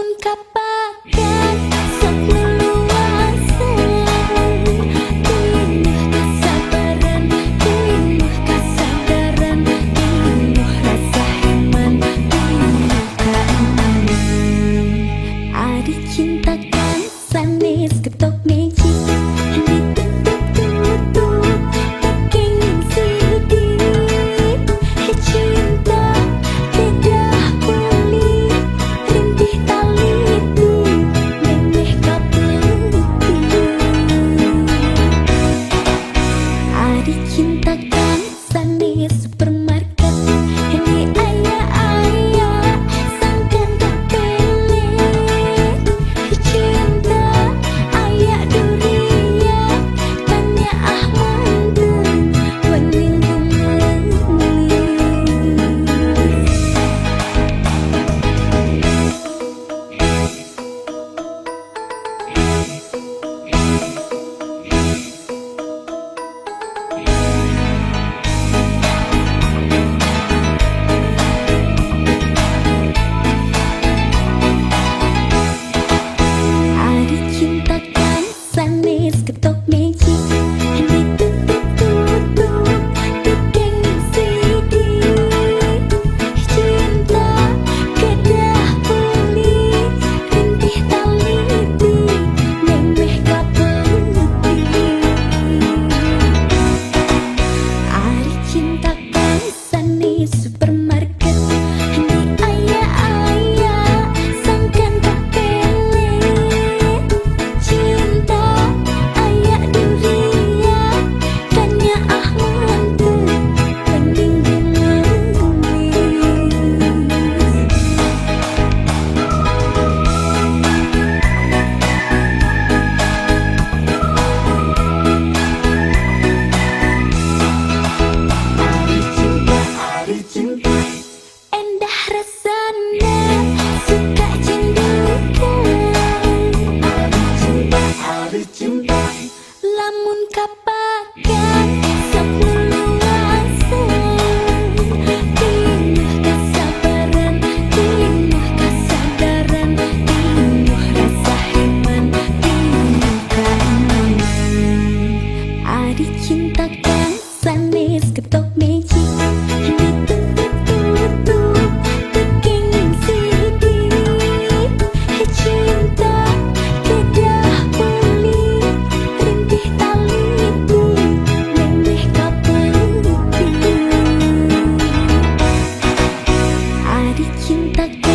Lamun kapakan sok leluasan, pinuh kasabaran, pinuh kasadaran, pinuh rasa iman, pinuh keimanan. Adi cintakan sanes ketok magic, ditutup pakai sedih. Cinta tidak beli, rintih taliti, memeh kapeti. Adi cintakan sanes supermarket, ini ayah-ayah sangkan tak pelet. Cinta ayah duria, tanya Ahmad wening gemelis. Adi cintakan sanes ketok magic, ditutup pakai sedih. Cinta kedah beli, rintih taliti, memeh kapeti. Adi cintakan sanes supermarket, di ayah-ayah sangkan tak pelet. Cinta ayah duria, tanya Ahmad wening gemelis. Endah rasanya suka cindukan, lamun kapakan sok leluasan, pinuh kasabaran, pinuh kasadaran, pinuh rasa iman, pinuh keimanan. Adi cintakan sanes ketok magic, ditutup pakai sedih. Cinta kedah beli, rintih taliti, memeh kapeti. Adi cintakan